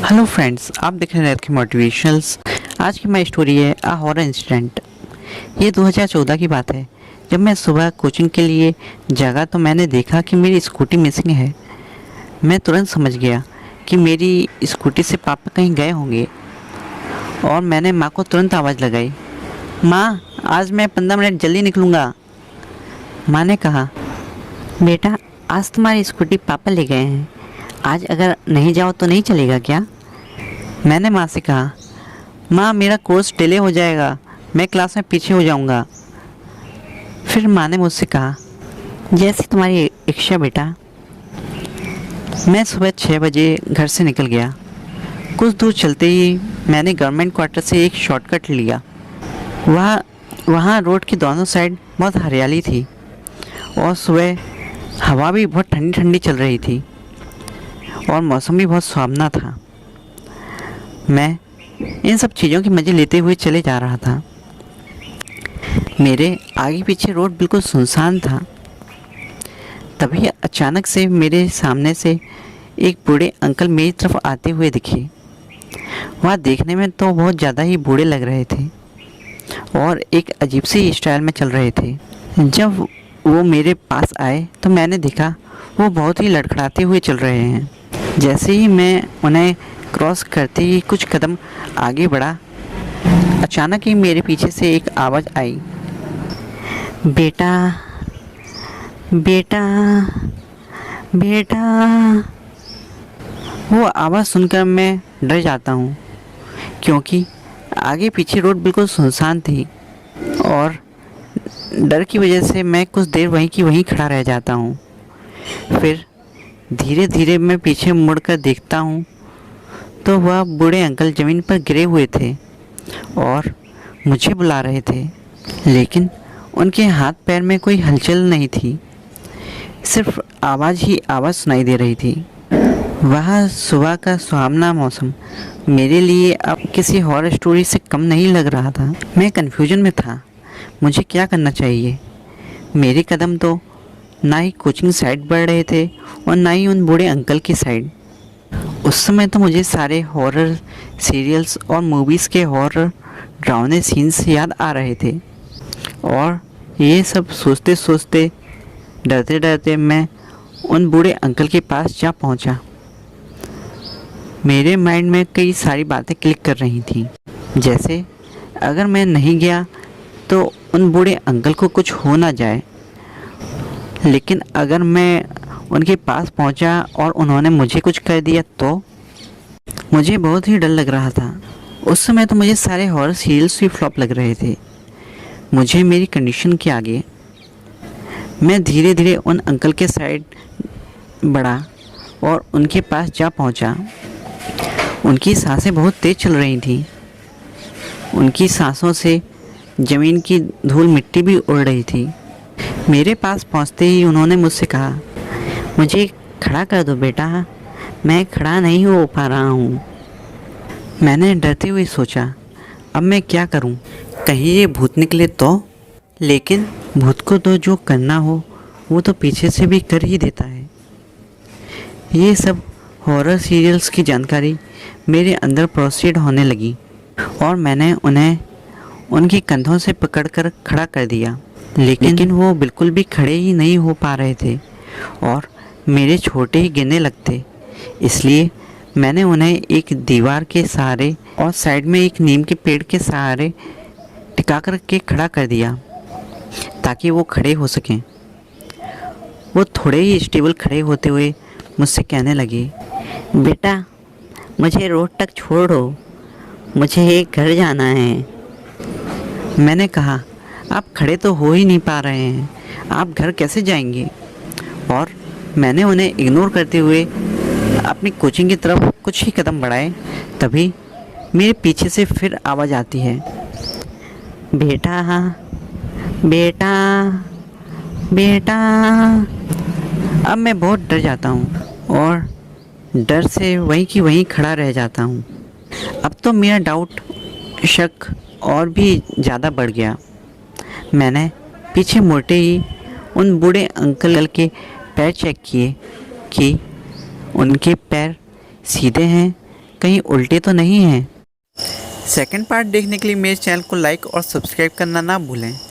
Hello friends, आप देख रहे हैं के मोटिवेशनल्स। आज की हमारी स्टोरी है अ हॉरर इंसिडेंट। ये 2014 की बात है। जब मैं सुबह कोचिंग के लिए जागा तो मैंने देखा कि मेरी स्कूटी मिसिंग है। मैं तुरंत समझ गया कि मेरी स्कूटी से पापा कहीं गए होंगे और मैंने माँ को तुरंत आवाज़ लगाई, माँ आज मैं 15 मिनट जल्दी निकलूँगा। माँ ने कहा, बेटा आज तुम्हारी स्कूटी पापा ले गए हैं, आज अगर नहीं जाओ तो नहीं चलेगा क्या? मैंने माँ से कहा, माँ मेरा कोर्स डिले हो जाएगा, मैं क्लास में पीछे हो जाऊँगा। फिर माँ ने मुझसे कहा, जैसी तुम्हारी इच्छा बेटा। मैं सुबह 6 बजे घर से निकल गया। कुछ दूर चलते ही मैंने गवर्नमेंट क्वार्टर से एक शॉर्टकट लिया। वहाँ रोड की दोनों साइड बहुत हरियाली थी और सुबह हवा भी बहुत ठंडी ठंडी चल रही थी और मौसम भी बहुत सुहावना था। मैं इन सब चीज़ों के मज़े लेते हुए चले जा रहा था। मेरे आगे पीछे रोड बिल्कुल सुनसान था। तभी अचानक से मेरे सामने से एक बूढ़े अंकल मेरी तरफ आते हुए दिखे। वह देखने में तो बहुत ज़्यादा ही बूढ़े लग रहे थे और एक अजीब सी स्टाइल में चल रहे थे। जब वो मेरे पास आए तो मैंने देखा वो बहुत ही लड़खड़ाते हुए चल रहे हैं। जैसे ही मैं उन्हें क्रॉस करते ही कुछ कदम आगे बढ़ा, अचानक ही मेरे पीछे से एक आवाज़ आई, बेटा बेटा बेटा। वो आवाज़ सुनकर मैं डर जाता हूँ क्योंकि आगे पीछे रोड बिल्कुल सुनसान थी और डर की वजह से मैं कुछ देर वहीं की वहीं खड़ा रह जाता हूँ। फिर धीरे धीरे मैं पीछे मुड़कर देखता हूँ तो वह बूढ़े अंकल ज़मीन पर गिरे हुए थे और मुझे बुला रहे थे, लेकिन उनके हाथ पैर में कोई हलचल नहीं थी, सिर्फ आवाज़ ही आवाज़ सुनाई दे रही थी। वह सुबह का सुहावना मौसम मेरे लिए अब किसी हॉरर स्टोरी से कम नहीं लग रहा था। मैं कन्फ्यूजन में था, मुझे क्या करना चाहिए। मेरे कदम तो ना ही कोचिंग साइड बढ़ रहे थे और ना ही उन बूढ़े अंकल की साइड। उस समय तो मुझे सारे हॉरर सीरियल्स और मूवीज़ के हॉरर डरावने सीन्स याद आ रहे थे और ये सब सोचते सोचते डरते डरते मैं उन बूढ़े अंकल के पास जा पहुंचा। मेरे माइंड में कई सारी बातें क्लिक कर रही थी, जैसे अगर मैं नहीं गया तो उन बूढ़े अंकल को कुछ हो ना जाए, लेकिन अगर मैं उनके पास पहुंचा और उन्होंने मुझे कुछ कर दिया तो। मुझे बहुत ही डर लग रहा था। उस समय तो मुझे सारे हॉरर सीरियल्स भी फ्लॉप लग रहे थे। मुझे मेरी कंडीशन के आगे मैं धीरे धीरे उन अंकल के साइड बढ़ा और उनके पास जा पहुंचा। उनकी सांसें बहुत तेज़ चल रही थीं। उनकी सांसों से ज़मीन की धूल मिट्टी भी उड़ रही थी। मेरे पास पहुंचते ही उन्होंने मुझसे कहा, मुझे खड़ा कर दो बेटा, मैं खड़ा नहीं हो पा रहा हूँ। मैंने डरते हुए सोचा, अब मैं क्या करूँ, कहीं ये भूत निकले तो। लेकिन भूत को तो जो करना हो वो तो पीछे से भी कर ही देता है। ये सब हॉरर सीरियल्स की जानकारी मेरे अंदर प्रोसीड होने लगी और मैंने उन्हें उनके कंधों से पकड़कर खड़ा कर दिया, लेकिन वो बिल्कुल भी खड़े ही नहीं हो पा रहे थे और मेरे छोटे ही गिरने लगते। इसलिए मैंने उन्हें एक दीवार के सहारे और साइड में एक नीम के पेड़ के सहारे टिका कर के खड़ा कर दिया ताकि वो खड़े हो सकें। वो थोड़े ही स्टेबल खड़े होते हुए मुझसे कहने लगे, बेटा मुझे रोड तक छोड़ो, मुझे घर जाना है। मैंने कहा, आप खड़े तो हो ही नहीं पा रहे हैं, आप घर कैसे जाएंगे? और मैंने उन्हें इग्नोर करते हुए अपनी कोचिंग की तरफ कुछ ही कदम बढ़ाए। तभी मेरे पीछे से फिर आवाज़ आती है, बेटा बेटा बेटा। अब मैं बहुत डर जाता हूँ और डर से वहीं की वहीं खड़ा रह जाता हूँ। अब तो मेरा डाउट, शक और भी ज़्यादा बढ़ गया। मैंने पीछे मुड़ते ही उन बूढ़े अंकल के पैर चेक किए कि उनके पैर सीधे हैं, कहीं उल्टे तो नहीं हैं। सेकंड पार्ट देखने के लिए मेरे चैनल को लाइक और सब्सक्राइब करना ना भूलें।